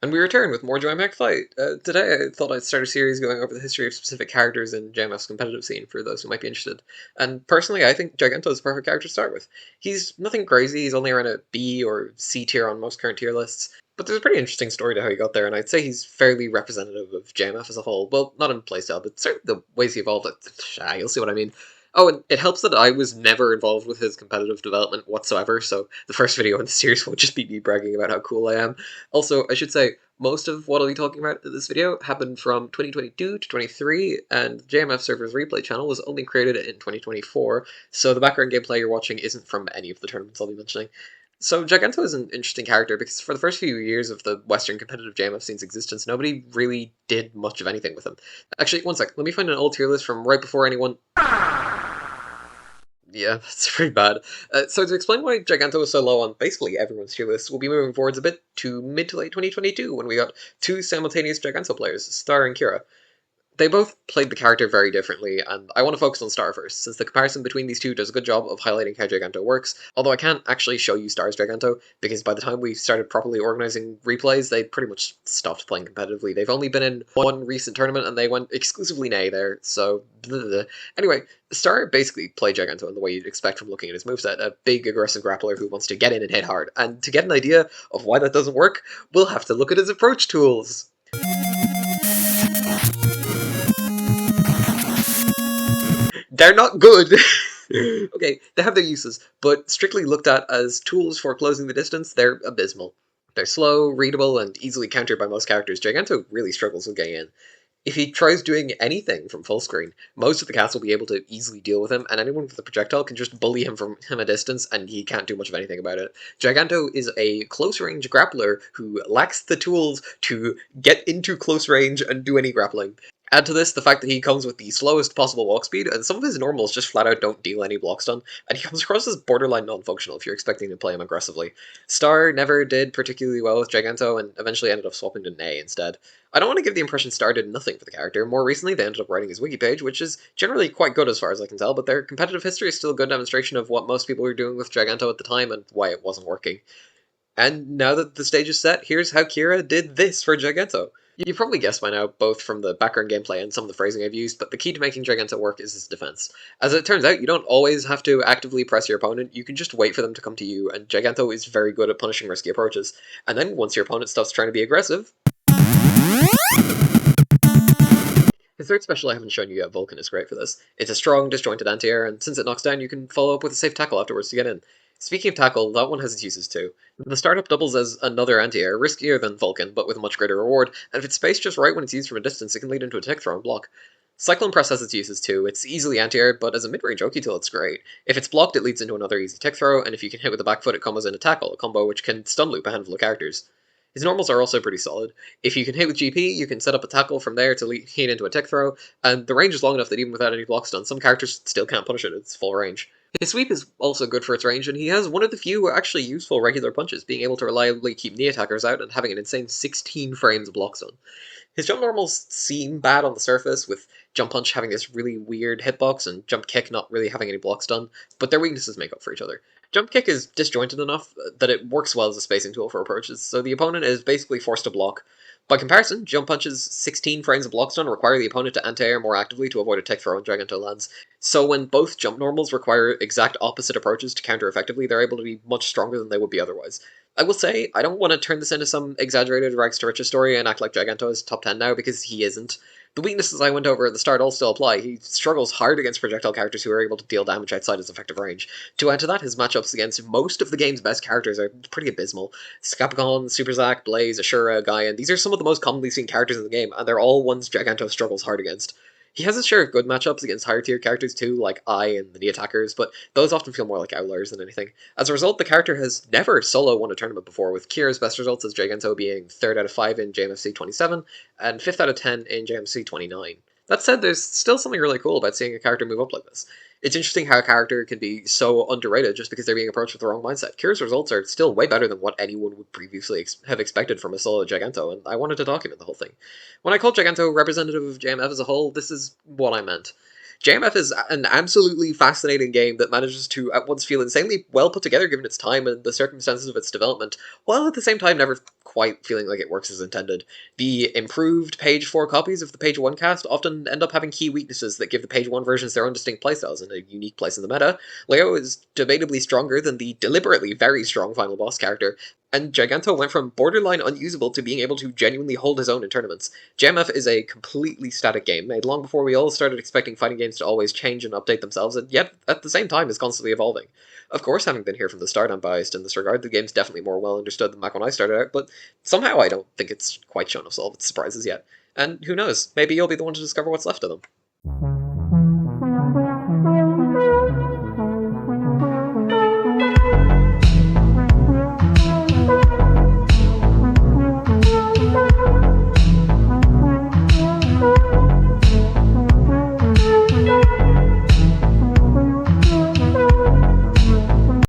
And we return with more JMF Fight. Today I thought I'd start a series going over the history of specific characters in JMF's competitive scene for those who might be interested. And personally, I think Giganto is the perfect character to start with. He's nothing crazy, he's only around a B or C tier on most current tier lists, but there's a pretty interesting story to how he got there, and I'd say he's fairly representative of JMF as a whole. Well, not in playstyle, but certainly the ways he evolved. You'll see what I mean. Oh, and it helps that I was never involved with his competitive development whatsoever, so the first video in the series will just be me bragging about how cool I am. Also, I should say, most of what I'll be talking about in this video happened from 2022 to 23, and the JMF server's replay channel was only created in 2024, so the background gameplay you're watching isn't from any of the tournaments I'll be mentioning. So Giganto is an interesting character because for the first few years of the Western competitive JMF scene's existence, nobody really did much of anything with him. Actually, one sec, let me find an old tier list from right before anyone... Yeah, that's pretty bad. So to explain why Giganto was so low on basically everyone's tier list, we'll be moving forwards a bit to mid to late 2022 when we got two simultaneous Giganto players, Star and Kira. They both played the character very differently, and I want to focus on Star first, since the comparison between these two does a good job of highlighting how Giganto works, although I can't actually show you Star's Giganto, because by the time we started properly organising replays, they pretty much stopped playing competitively. They've only been in one recent tournament, and they went exclusively nay there, so... Blah, blah, blah. Anyway, Star basically played Giganto in the way you'd expect from looking at his moveset, a big, aggressive grappler who wants to get in and hit hard, and to get an idea of why that doesn't work, we'll have to look at his approach tools! They're not good. Okay, they have their uses, but strictly looked at as tools for closing the distance, they're abysmal. They're slow, readable, and easily countered by most characters. Giganto really struggles with getting in. If he tries doing anything from full screen, most of the cast will be able to easily deal with him, and anyone with a projectile can just bully him from a distance, and he can't do much of anything about it. Giganto is a close-range grappler who lacks the tools to get into close range and do any grappling. Add to this the fact that he comes with the slowest possible walk speed, and some of his normals just flat out don't deal any block stun, and he comes across as borderline non-functional if you're expecting to play him aggressively. Star never did particularly well with Giganto, and eventually ended up swapping to Nay instead. I don't want to give the impression Star did nothing for the character. More recently, they ended up writing his wiki page, which is generally quite good as far as I can tell, but their competitive history is still a good demonstration of what most people were doing with Giganto at the time and why it wasn't working. And now that the stage is set, here's how Kira did this for Giganto. You probably guessed by now, both from the background gameplay and some of the phrasing I've used, but the key to making Giganto work is his defense. As it turns out, you don't always have to actively press your opponent, you can just wait for them to come to you, and Giganto is very good at punishing risky approaches. And then, once your opponent stops trying to be aggressive... His third special I haven't shown you yet, Vulcan, is great for this. It's a strong, disjointed anti-air, and since it knocks down, you can follow up with a safe tackle afterwards to get in. Speaking of tackle, that one has its uses too. The startup doubles as another anti-air, riskier than Vulcan, but with a much greater reward, and if it's spaced just right when it's used from a distance, it can lead into a tech throw and block. Cyclone Press has its uses too. It's easily anti-air, but as a mid-range Oki tool, it's great. If it's blocked, it leads into another easy tech throw, and if you can hit with the back foot, it combos in a tackle, a combo which can stun loop a handful of characters. His normals are also pretty solid. If you can hit with GP, you can set up a tackle from there to lead into a tech throw, and the range is long enough that even without any block stun, some characters still can't punish it at its full range. His sweep is also good for its range, and he has one of the few actually useful regular punches, being able to reliably keep knee attackers out and having an insane 16 frames of block stun. His jump normals seem bad on the surface, with jump punch having this really weird hitbox and jump kick not really having any block stun, but their weaknesses make up for each other. Jump kick is disjointed enough that it works well as a spacing tool for approaches, so the opponent is basically forced to block. By comparison, jump punch's 16 frames of block stun require the opponent to anti-air more actively to avoid a tech throw and Giganto lands. So when both jump normals require exact opposite approaches to counter effectively, they're able to be much stronger than they would be otherwise. I will say, I don't want to turn this into some exaggerated rags to riches story and act like Giganto is top 10 now, because he isn't. The weaknesses I went over at the start all still apply. He struggles hard against projectile characters who are able to deal damage outside his effective range. To add to that, his matchups against most of the game's best characters are pretty abysmal. Scapicon, Super Zack, Blaze, Ashura, Gaian, these are some of the most commonly seen characters in the game, and they're all ones Giganto struggles hard against. He has his share of good matchups against higher tier characters too, like I and the knee attackers, but those often feel more like outliers than anything. As a result, the character has never solo won a tournament before, with Kira's best results as Giganto being 3rd out of 5 in JMFC 27, and 5th out of 10 in JMFC 29. That said, there's still something really cool about seeing a character move up like this. It's interesting how a character can be so underrated just because they're being approached with the wrong mindset. Kira's results are still way better than what anyone would previously have expected from a solo Giganto, and I wanted to document the whole thing. When I called Giganto representative of JMF as a whole, this is what I meant. JMF is an absolutely fascinating game that manages to at once feel insanely well put together given its time and the circumstances of its development, while at the same time never quite feeling like it works as intended. The improved page 4 copies of the page 1 cast often end up having key weaknesses that give the page 1 versions their own distinct playstyles and a unique place in the meta. Leo is debatably stronger than the deliberately very strong final boss character, and Giganto went from borderline unusable to being able to genuinely hold his own in tournaments. JMF is a completely static game, made long before we all started expecting fighting games to always change and update themselves, and yet, at the same time, is constantly evolving. Of course, having been here from the start, I'm biased in this regard. The game's definitely more well understood than back when I started out, but somehow I don't think it's quite shown us all of its surprises yet. And who knows, maybe you'll be the one to discover what's left of them.